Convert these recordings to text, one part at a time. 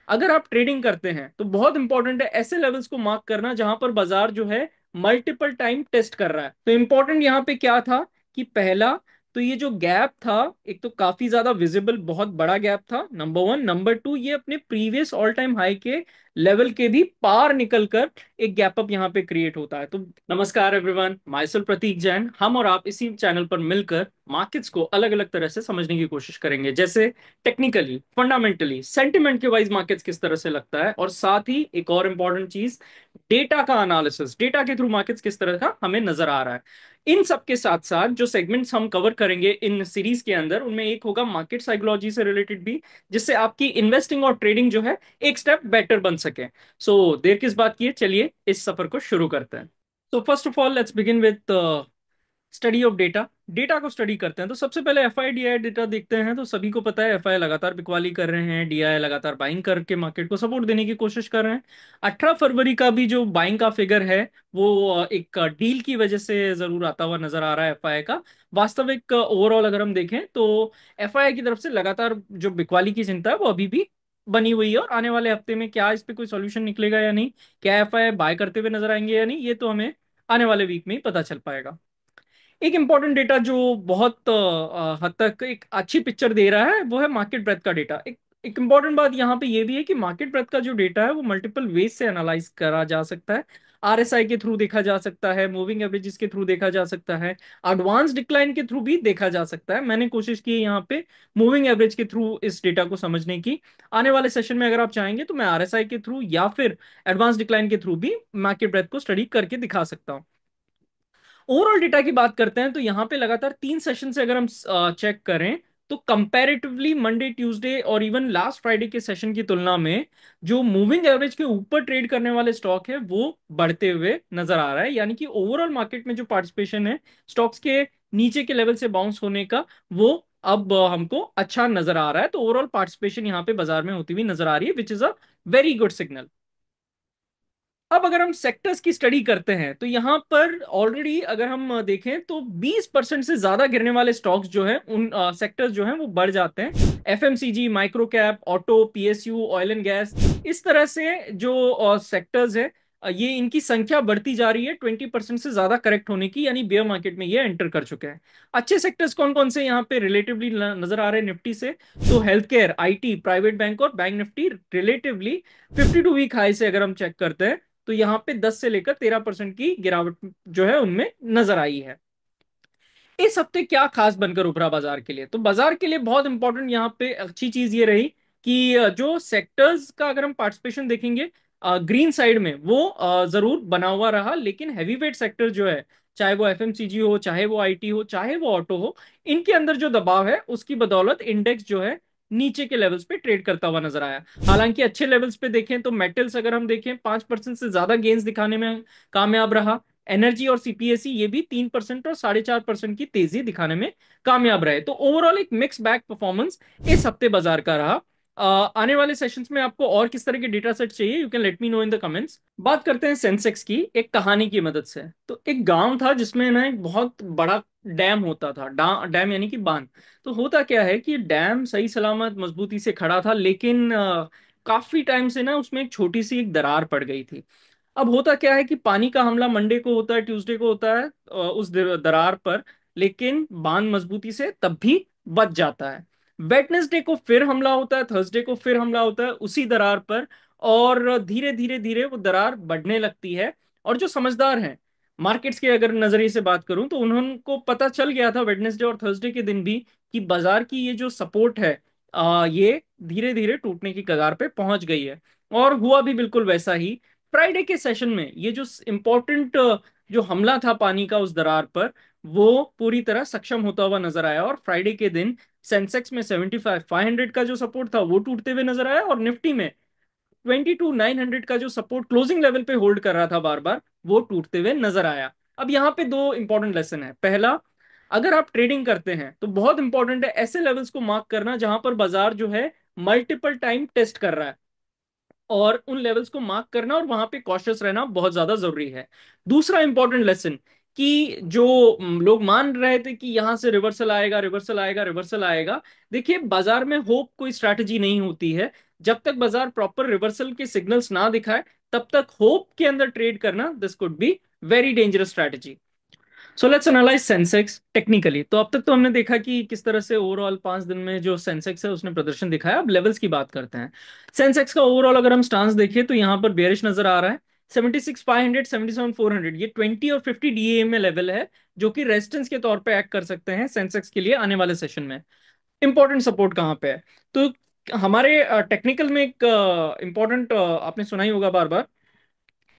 अगर आप ट्रेडिंग करते हैं तो बहुत इंपॉर्टेंट है ऐसे लेवल्स को मार्क करना जहां पर बाजार जो है मल्टीपल टाइम टेस्ट कर रहा है। तो इंपॉर्टेंट यहां पे क्या था कि पहला, तो ये जो गैप था, एक तो काफी ज्यादा विजिबल बहुत बड़ा गैप था, नंबर वन। नंबर टू, ये अपने प्रीवियस ऑल टाइम हाई के लेवल के भी पार निकलकर एक गैप अप यहाँ पे क्रिएट होता है। तो नमस्कार एवरीवन, माई सेल्फ प्रतीक जैन। हम और आप इसी चैनल पर मिलकर मार्केट्स को अलग अलग तरह से समझने की कोशिश करेंगे, जैसे टेक्निकली, फंडामेंटली, सेंटिमेंट के वाइज मार्केट्स किस तरह से लगता है, और साथ ही एक और इंपॉर्टेंट चीज, डेटा का एनालिसिस, डेटा के थ्रू मार्केट्स किस तरह का हमें नजर आ रहा है। इन सब के साथ साथ जो सेगमेंट्स हम कवर करेंगे इन सीरीज के अंदर, उनमें एक होगा मार्केट साइकोलॉजी से रिलेटेड भी, जिससे आपकी इन्वेस्टिंग और ट्रेडिंग जो है एक स्टेप बेटर बन सके। सो देर किस बात की है, चलिए इस सफर को शुरू करते हैं। तो first of all let's begin with study of data. Data को स्टडी करते हैं तो सबसे पहले एफआई डीआई डेटा देखते हैं। तो सभी को पता है एफआई लगातार बिकवाली कर रहे हैं, डीआई लगातार बाइंग करके मार्केट को सपोर्ट देने की कोशिश कर रहे हैं। 18 फरवरी का भी जो बाइंग का फिगर है वो एक डील की वजह से जरूर आता हुआ नजर आ रहा है एफआई का। वास्तविक ओवरऑल अगर हम देखें तो एफआई की तरफ से लगातार जो बिकवाली की चिंता है वो अभी भी बनी हुई है, और आने वाले हफ्ते में क्या इस पे कोई सॉल्यूशन निकलेगा या नहीं, क्या एफआई बाय करते हुए नजर आएंगे या नहीं, ये तो हमें आने वाले वीक में ही पता चल पाएगा। एक इंपॉर्टेंट डेटा जो बहुत हद तक एक अच्छी पिक्चर दे रहा है वो है मार्केट ब्रेथ का डेटा। एक इंपॉर्टेंट बात यहाँ पे ये भी है कि मार्केट ब्रेथ का जो डेटा है वो मल्टीपल वेज से एनालाइज करा जा सकता है। आरएसआई के थ्रू देखा जा सकता है, मूविंग एवरेजेस के थ्रू देखा जा सकता है, एडवांस डिक्लाइन के थ्रू भी देखा जा सकता है। मैंने कोशिश की है यहाँ पे मूविंग एवरेज के थ्रू इस डेटा को समझने की। आने वाले सेशन में अगर आप चाहेंगे तो मैं आरएसआई के थ्रू या फिर एडवांस डिक्लाइन के थ्रू भी मार्केट ब्रेथ को स्टडी करके दिखा सकता हूँ। ओवरऑल डेटा की बात करते हैं तो यहाँ पे लगातार 3 सेशन से अगर हम चेक करें तो कंपैरेटिवली मंडे, ट्यूसडे और इवन लास्ट फ्राइडे के सेशन की तुलना में जो मूविंग एवरेज के ऊपर ट्रेड करने वाले स्टॉक है वो बढ़ते हुए नजर आ रहा है। यानी कि ओवरऑल मार्केट में जो पार्टिसिपेशन है स्टॉक्स के नीचे के लेवल से बाउंस होने का, वो अब हमको अच्छा नजर आ रहा है। तो ओवरऑल पार्टिसिपेशन यहाँ पे बाजार में होती हुई नजर आ रही है, which is a very good signal. अब अगर हम सेक्टर्स की स्टडी करते हैं तो यहां पर ऑलरेडी अगर हम देखें तो 20% से ज्यादा गिरने वाले स्टॉक्स जो हैं उन सेक्टर्स जो हैं वो बढ़ जाते हैं। FMCG, micro cap, auto, PSU, oil and gas, इस तरह से जो सेक्टर्स है, ये इनकी संख्या बढ़ती जा रही है 20% से ज्यादा करेक्ट होने की, यानी बेयर मार्केट में ये एंटर कर चुके हैं। अच्छे सेक्टर्स कौन कौन से यहाँ पे रिलेटिवली नजर आ रहे हैं निफ्टी से, तो health care, IT, private bank और bank Nifty relatively 52 week high से अगर हम चेक करते हैं तो यहाँ पे 10 से लेकर 13% की गिरावट जो है उनमें नजर आई है। इस हफ्ते क्या खास बनकर उभरा बाजार के लिए, तो बाजार के लिए बहुत इंपॉर्टेंट यहाँ पे अच्छी चीज ये रही कि जो सेक्टर्स का अगर हम पार्टिसिपेशन देखेंगे ग्रीन साइड में वो जरूर बना हुआ रहा, लेकिन हैवी वेट सेक्टर जो है, चाहे वो एफएमसीजी हो, चाहे वो आईटी हो, चाहे वो ऑटो हो, इनके अंदर जो दबाव है उसकी बदौलत इंडेक्स जो है नीचे के लेवल्स पे ट्रेड करता हुआ नजर आया। हालांकि अच्छे लेवल्स पे देखें तो मेटल्स अगर हम देखें 5% से ज्यादा गेन्स दिखाने में कामयाब रहा। एनर्जी और सीपीएसई ये भी 3% और 4.5% की तेजी दिखाने में कामयाब रहे। तो ओवरऑल एक मिक्स बैक परफॉर्मेंस इस हफ्ते बाजार का रहा। आने वाले सेशंस में आपको और किस तरह के डेटा सेट चाहिए, you can let me know in the comments. बात करते हैं सेंसेक्स की एक कहानी की मदद से। तो एक गांव था जिसमें ना एक बहुत बड़ा डैम होता था। डैम यानी कि बांध। तो होता क्या है कि डैम सही सलामत मजबूती से खड़ा था, लेकिन काफी टाइम से ना उसमें एक छोटी सी एक दरार पड़ गई थी। अब होता क्या है कि पानी का हमला मंडे को होता है, ट्यूसडे को होता है उस दरार पर, लेकिन बांध मजबूती से तब भी बच जाता है। वेडनेसडे को फिर हमला होता है, थर्सडे को फिर हमला होता है उसी दरार पर, और धीरे धीरे धीरे वो दरार बढ़ने लगती है। और जो समझदार हैं मार्केट्स के अगर नजरिए से बात करूं तो उन्होंने पता चल गया था वेडनेसडे और थर्सडे के दिन भी कि बाजार की ये जो सपोर्ट है ये धीरे धीरे टूटने की कगार पे पहुंच गई है। और हुआ भी बिल्कुल वैसा ही। फ्राइडे के सेशन में ये जो इम्पोर्टेंट जो हमला था पानी का उस दरार पर, वो पूरी तरह सक्षम होता हुआ नजर आया, और फ्राइडे के दिन सेंसेक्स में 75,500 का जो सपोर्ट था वो टूटते हुए नजर आया, और निफ्टी में 22,900 का जो सपोर्ट क्लोजिंग लेवल पे होल्ड कर रहा था बार बार, वो टूटते हुए नजर आया। अब यहाँ पे दो इंपॉर्टेंट लेसन है। पहला, अगर आप ट्रेडिंग करते हैं तो बहुत इंपॉर्टेंट है ऐसे लेवल्स को मार्क करना जहां पर बाजार जो है मल्टीपल टाइम टेस्ट कर रहा है, और उन लेवल्स को मार्क करना और वहां पे कॉशियस रहना बहुत ज्यादा जरूरी है। दूसरा इंपॉर्टेंट लेसन, कि जो लोग मान रहे थे कि यहां से रिवर्सल आएगा, रिवर्सल आएगा, रिवर्सल आएगा। देखिए, बाजार में होप कोई स्ट्रैटेजी नहीं होती है। जब तक बाजार प्रॉपर रिवर्सल के सिग्नल्स ना दिखाए, तब तक होप के अंदर ट्रेड करना, this could be very dangerous strategy. So let's analyse Sensex technically. तो अब तक तो हमने देखा कि किस तरह से ओवरऑल 5 दिन में जो सेंसेक्स है उसने प्रदर्शन दिखाया। अब लेवल्स की बात करते हैं। सेंसेक्स का ओवरऑल अगर हम स्टांस देखें तो यहाँ पर बेरिश नजर आ रहा है। 76,500, 77,400, ये 20 और 50 डीए में लेवल है, जो कि रेजिस्टेंस के तौर पे एक्ट कर सकते हैं सेंसेक्स के लिए आने वाले सेशन में। इंपॉर्टेंट सपोर्ट कहाँ पे है? तो हमारे टेक्निकल में एक इंपॉर्टेंट आपने सुना ही होगा बार बार,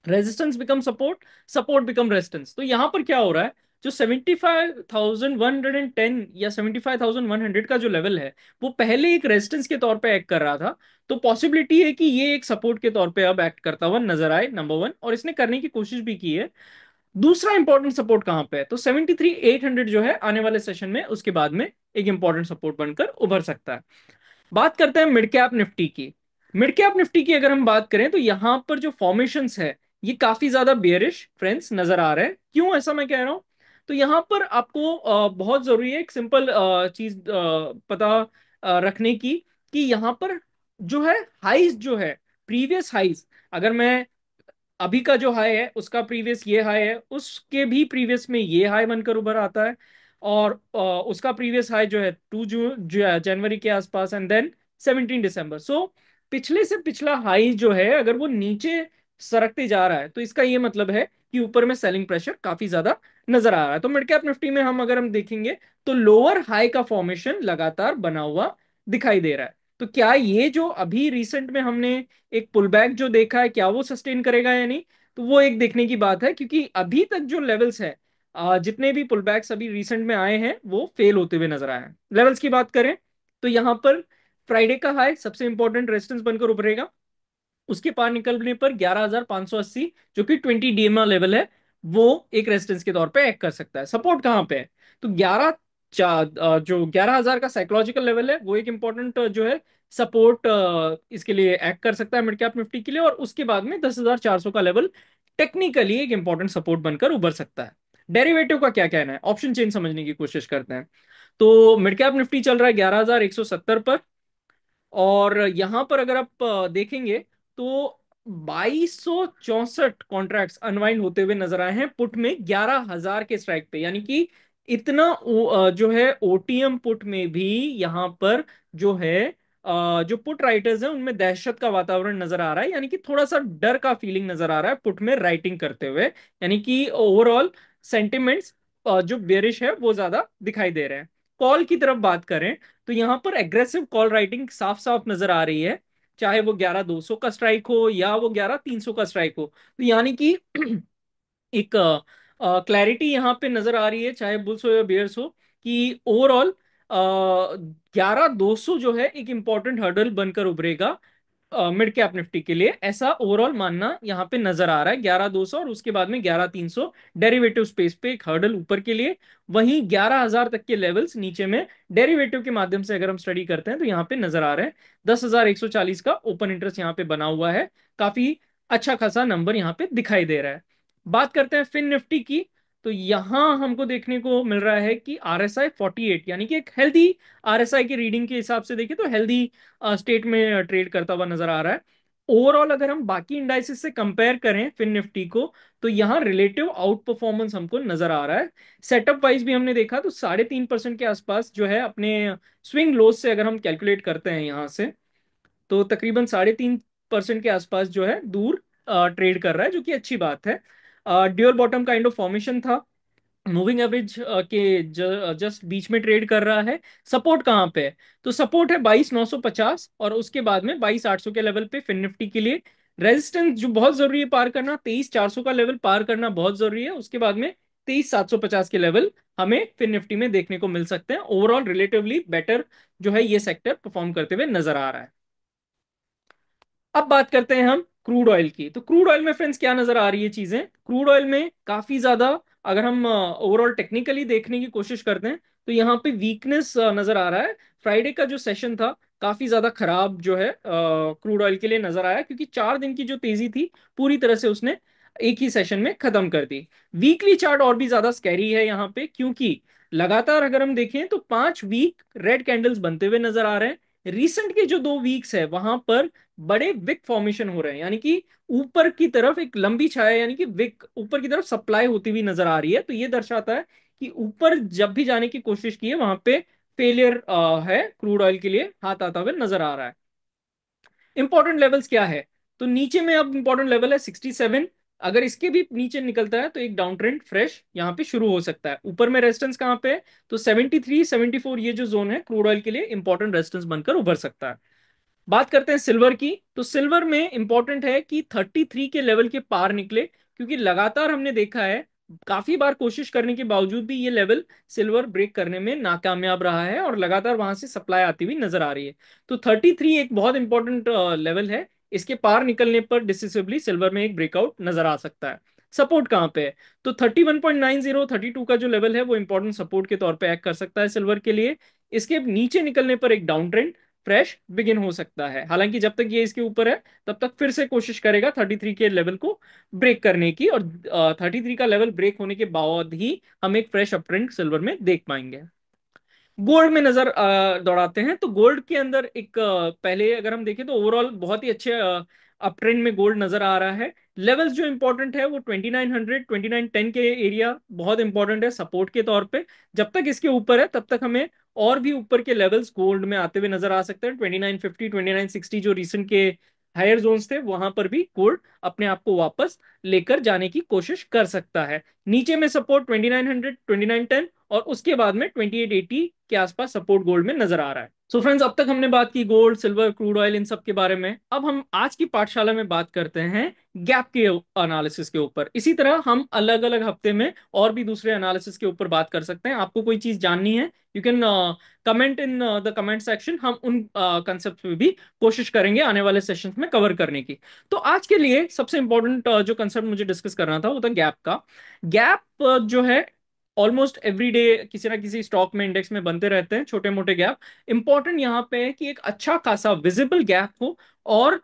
resistance become support, support become resistance. तो यहां पर क्या हो रहा है, जो 75,110 या 75,100 का जो लेवल है, वो पहले एक रेजिस्टेंस के तौर पे एक्ट कर रहा था। तो पॉसिबिलिटी है कि ये एक सपोर्ट के तौर पे अब एक्ट करता हुआ नजर आए, नंबर वन, और इसने करने की कोशिश भी की है। दूसरा इंपॉर्टेंट सपोर्ट कहां पे है, तो 73,800 जो है आने वाले सेशन में उसके बाद में एक इंपॉर्टेंट सपोर्ट बनकर उभर सकता है। बात करते हैं मिड कैप निफ्टी की। मिड कैप निफ्टी की अगर हम बात करें तो यहां पर जो फॉर्मेशंस है, ये काफी ज्यादा बेयरिश फ्रेंड्स नजर आ रहे हैं। क्यों ऐसा मैं कह रहा हूं? तो यहां पर आपको बहुत जरूरी है एक सिंपल चीज पता रखने की, कि यहां पर जो है हाइज जो है, प्रीवियस हाइज, अगर मैं अभी का जो हाई है उसका प्रीवियस ये हाई है, उसके भी प्रीवियस में ये हाई बनकर उभर आता है, और उसका प्रीवियस हाई जो है 2 जनवरी के आसपास, एंड देन 17 दिसंबर। सो पिछले से पिछला हाई जो है अगर वो नीचे सरकते जा रहा है, तो इसका ये मतलब है कि ऊपर में सेलिंग प्रेशर काफी ज्यादा नजर आ रहा है। तो मिड कैप निफ्टी में हम अगर हम देखेंगे तो लोअर हाई का फॉर्मेशन लगातार बना हुआ दिखाई दे रहा है। तो क्या ये जो अभी रिसेंट में हमने एक पुल बैक जो देखा है, क्या वो सस्टेन करेगा या नहीं, तो वो एक देखने की बात है। क्योंकि अभी तक जो लेवल्स है, जितने भी पुल बैक्स अभी रिसेंट में आए हैं वो फेल होते हुए नजर आए हैं। लेवल्स की बात करें तो यहाँ पर फ्राइडे का हाई सबसे इंपॉर्टेंट रेजिस्टेंस बनकर उभरेगा। उसके पार निकलने पर 11,580, जो कि 20 DMA लेवल है, वो एक रेजिस्टेंस के तौर पे एक्ट कर सकता है। सपोर्ट कहाँ पे है? तो जो 11,000 का साइकोलॉजिकल लेवल है, वो एक इंपॉर्टेंट जो है सपोर्ट इसके लिए एक्ट कर सकता है मिड कैप निफ्टी के लिए। और उसके बाद में 10,400 का लेवल टेक्निकली एक इंपॉर्टेंट सपोर्ट बनकर उभर सकता है। डेरिवेटिव का क्या कहना है, ऑप्शन चेन समझने की कोशिश करते हैं। तो मिड कैप निफ्टी चल रहा है 11,170 पर, और यहां पर अगर आप देखेंगे तो 2,264 कॉन्ट्रैक्ट्स अनवाइंड होते हुए नजर आए हैं पुट में 11,000 के स्ट्राइक पे। यानी कि इतना जो है ओटीएम पुट में भी यहां पर जो है जो पुट राइटर्स हैं उनमें दहशत का वातावरण नजर आ रहा है। यानी कि थोड़ा सा डर का फीलिंग नजर आ रहा है पुट में राइटिंग करते हुए। यानी कि ओवरऑल सेंटिमेंट्स जो बेरिश है वो ज्यादा दिखाई दे रहे हैं। कॉल की तरफ बात करें तो यहां पर एग्रेसिव कॉल राइटिंग साफ साफ नजर आ रही है, चाहे वो 11,200 का स्ट्राइक हो या वो 11,300 का स्ट्राइक हो। तो यानी कि एक क्लैरिटी यहाँ पे नजर आ रही है, चाहे बुल्स हो या बेयर्स हो, कि ओवरऑल 11,200 जो है एक इंपॉर्टेंट हर्डल बनकर उभरेगा मिड कैप निफ्टी के लिए। ऐसा ओवरऑल मानना यहाँ पे नजर आ रहा है। 11,200 और उसके बाद में 11,300 डेरिवेटिव स्पेस पे एक हर्डल ऊपर के लिए। वहीं 11,000 तक के लेवल्स नीचे में डेरिवेटिव के माध्यम से अगर हम स्टडी करते हैं तो यहाँ पे नजर आ रहे हैं। 10,140 का ओपन इंटरेस्ट यहाँ पे बना हुआ है। काफी अच्छा खासा नंबर यहाँ पे दिखाई दे रहा है। बात करते हैं फिन निफ्टी की। तो यहां हमको देखने को मिल रहा है कि RSI 48, यानी कि एक हेल्दी RSI की रीडिंग के हिसाब से देखें तो हेल्दी स्टेट में ट्रेड करता हुआ नजर आ रहा है। ओवरऑल अगर हम बाकी इंडाइसेस से कंपेयर करें फिन निफ्टी को, तो यहाँ रिलेटिव आउट परफॉर्मेंस हमको नजर आ रहा है। सेटअप वाइज भी हमने देखा तो 3.5% के आसपास जो है अपने स्विंग लोज से अगर हम कैलकुलेट करते हैं यहाँ से, तो तकरीबन 3.5% के आसपास जो है दूर ट्रेड कर रहा है, जो कि अच्छी बात है। Dual bottom kind of formation था, मूविंग एवरेज के जस्ट बीच में ट्रेड कर रहा है। सपोर्ट कहाँ पे है? तो सपोर्ट है 22,950, और उसके बाद में 22,800 के लेवल पे फिन निफ्टी के लिए। रेजिस्टेंस जो बहुत जरूरी है पार करना, 23,400 का लेवल पार करना बहुत जरूरी है। उसके बाद में 23,750 के लेवल हमें फिन निफ्टी में देखने को मिल सकते हैं। ओवरऑल रिलेटिवली बेटर जो है ये सेक्टर परफॉर्म करते हुए नजर आ रहा है। अब बात करते हैं हम क्रूड ऑयल की। तो क्रूड ऑयल में फ्रेंड्स क्या नजर आ रही है चीजें? क्रूड ऑयल में काफी ज्यादा अगर हम ओवरऑल टेक्निकली देखने की कोशिश करते हैं तो यहाँ पे वीकनेस नजर आ रहा है। फ्राइडे का जो सेशन था काफी ज्यादा खराब जो है क्रूड ऑयल के लिए नजर आया, क्योंकि 4 दिन की जो तेजी थी पूरी तरह से उसने एक ही सेशन में खत्म कर दी। वीकली चार्ट और भी ज्यादा स्कैरी है यहाँ पे, क्योंकि लगातार अगर हम देखें तो 5 वीक रेड कैंडल्स बनते हुए नजर आ रहे हैं। रिसेंट के जो 2 वीक्स है वहां पर बड़े विक फॉर्मेशन हो रहे हैं, यानी कि ऊपर की तरफ एक लंबी छाया, यानी कि विक ऊपर की तरफ सप्लाई होती हुई नजर आ रही है। तो ये दर्शाता है कि ऊपर जब भी जाने की कोशिश की है वहां पे फेलियर है, क्रूड ऑयल के लिए हाथ आता हुआ नजर आ रहा है। इंपॉर्टेंट लेवल्स क्या है? तो नीचे में अब इंपॉर्टेंट लेवल है 67। अगर इसके भी नीचे निकलता है तो एक डाउन ट्रेंड फ्रेश यहाँ पे शुरू हो सकता है। ऊपर में रेजिस्टेंस कहाँ पे है? तो 73 74 ये जो जोन है क्रूड ऑयल के लिए इंपॉर्टेंट रेजिस्टेंस बनकर उभर सकता है। बात करते हैं सिल्वर की, तो सिल्वर में इंपॉर्टेंट है कि 33 के लेवल के पार निकले, क्योंकि लगातार हमने देखा है काफी बार कोशिश करने के बावजूद भी ये लेवल सिल्वर ब्रेक करने में नाकामयाब रहा है और लगातार वहां से सप्लाई आती हुई नजर आ रही है। तो 33 एक बहुत इंपॉर्टेंट लेवल है। इसके पार निकलने पर डिसिसिवली सिल्वर में एक ब्रेकआउट नजर आ सकता है। सपोर्ट कहाँ पे है? तो 31.90 32 का जो लेवल है वो इंपॉर्टेंट सपोर्ट के तौर पे एक्ट कर सकता है सिल्वर के लिए। इसके नीचे निकलने पर एक डाउन ट्रेंड फ्रेश बिगिन हो सकता है। हालांकि जब तक ये इसके ऊपर है तब तक फिर से कोशिश करेगा 33 के लेवल को ब्रेक करने की, और 33 का लेवल ब्रेक होने के बाद ही हम एक फ्रेश अपट्रेंड सिल्वर में देख पाएंगे। गोल्ड में नजर दौड़ाते हैं, तो गोल्ड के अंदर एक पहले अगर हम देखें तो ओवरऑल बहुत ही अच्छे अप ट्रेंड में गोल्ड नजर आ रहा है। लेवल्स जो इंपॉर्टेंट है वो 2900 2910 के एरिया बहुत इंपॉर्टेंट है सपोर्ट के तौर पे। जब तक इसके ऊपर है तब तक हमें और भी ऊपर के लेवल्स गोल्ड में आते हुए नजर आ सकते हैं। 2950 2960 जो रिसेंट के हायर जोन्स थे वहां पर भी गोल्ड अपने आप को वापस लेकर जाने की कोशिश कर सकता है। नीचे में सपोर्ट 2900 2910 और उसके बाद में 2880 के आसपास सपोर्ट गोल्ड में नजर आ रहा है। सो फ्रेंड्स, अब तक हमने बात की gold silver crude oil in सब के बारे में। अब हम आज की पाठशाला में बात करते हैं गैप के एनालिसिस के ऊपर। इसी तरह हम अलग अलग हफ्ते में और भी दूसरे एनालिसिस के ऊपर बात कर सकते हैं। आपको कोई चीज जाननी है, you can comment in the comment section. हम उन कंसेप्ट पे भी कोशिश करेंगे आने वाले सेशंस में कवर करने की। तो आज के लिए सबसे इंपॉर्टेंट जो कंसेप्ट मुझे डिस्कस करना था वो था गैप का। गैप जो है ऑलमोस्ट एवरी डे किसी ना किसी स्टॉक में इंडेक्स में बनते रहते हैं छोटे मोटे गैप। इंपॉर्टेंट यहाँ पे है कि एक अच्छा खासा विजिबल गैप हो, और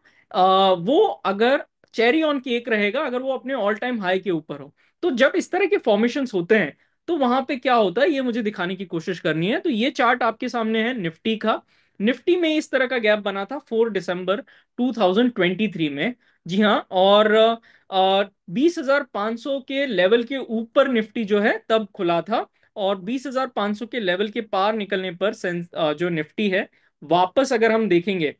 वो अगर चेरी ऑन केक रहेगा अगर वो अपने ऑल टाइम हाई के ऊपर हो। तो जब इस तरह के फॉर्मेशंस होते हैं तो वहां पे क्या होता है ये मुझे दिखाने की कोशिश करनी है। तो ये चार्ट आपके सामने है निफ्टी का। निफ्टी में इस तरह का गैप बना था 4 दिसंबर 2023 में। जी हाँ, और 20,500 के लेवल के ऊपर निफ्टी जो है तब खुला था, और 20,500 के लेवल के पार निकलने पर जो निफ्टी है वापस अगर हम देखेंगे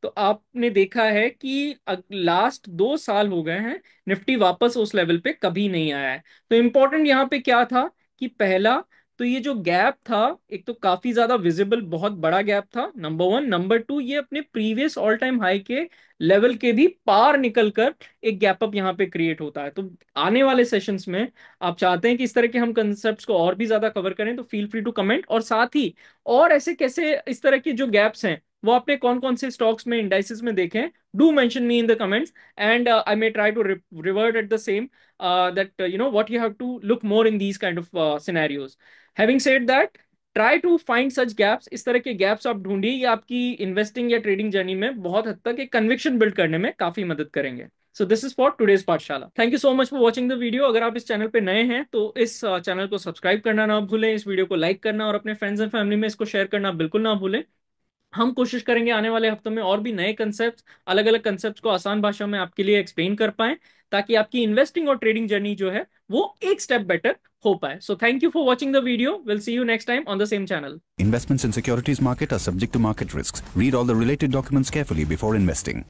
तो आपने देखा है कि लास्ट 2 साल हो गए हैं निफ्टी वापस उस लेवल पे कभी नहीं आया है। तो इंपॉर्टेंट यहाँ पे क्या था कि पहला तो ये जो गैप था एक तो काफी ज्यादा विजिबल बहुत बड़ा गैप था, नंबर वन। नंबर टू, ये अपने प्रीवियस ऑल टाइम हाई के लेवल के भी पार निकलकर एक गैप अप यहाँ पे क्रिएट होता है। तो आने वाले सेशंस में आप चाहते हैं कि इस तरह के हम कंसेप्ट्स को और भी ज्यादा कवर करें तो फील फ्री टू कमेंट। और साथ ही और ऐसे कैसे इस तरह के जो गैप्स हैं वो आपने कौन कौन से स्टॉक्स में इंडाइसेस में देखे हैं, do mention me in the comments and I may try to revert at the same that what you have to look more in these kind of scenarios. Having said that, try to find such gaps. इस तरह के gaps आप ढूंढिए, ये आपकी investing या trading journey में बहुत हद तक एक कन्विक्शन बिल्ड करने में काफी मदद करेंगे। So this is for today's पाठशाला। Thank you so much for watching the video. अगर आप इस चैनल पे नए हैं तो इस चैनल को सब्सक्राइब करना ना भूलें, इस वीडियो को लाइक करना और अपने फ्रेंड्स एंड फैमिली में इसको शेयर करना बिल्कुल ना भूलें। हम कोशिश करेंगे आने वाले हफ्तों में और भी नए कंसेप्ट, अलग अलग कंसेप्ट को आसान भाषा में आपके लिए एक्सप्लेन कर पाएं, ताकि आपकी इन्वेस्टिंग और ट्रेडिंग जर्नी जो है वो एक स्टेप बेटर हो पाए। So thank you for watching the video. Will see you next time on the same channel. Investments in securities market are subject to market risks. Read all the related documents carefully before investing.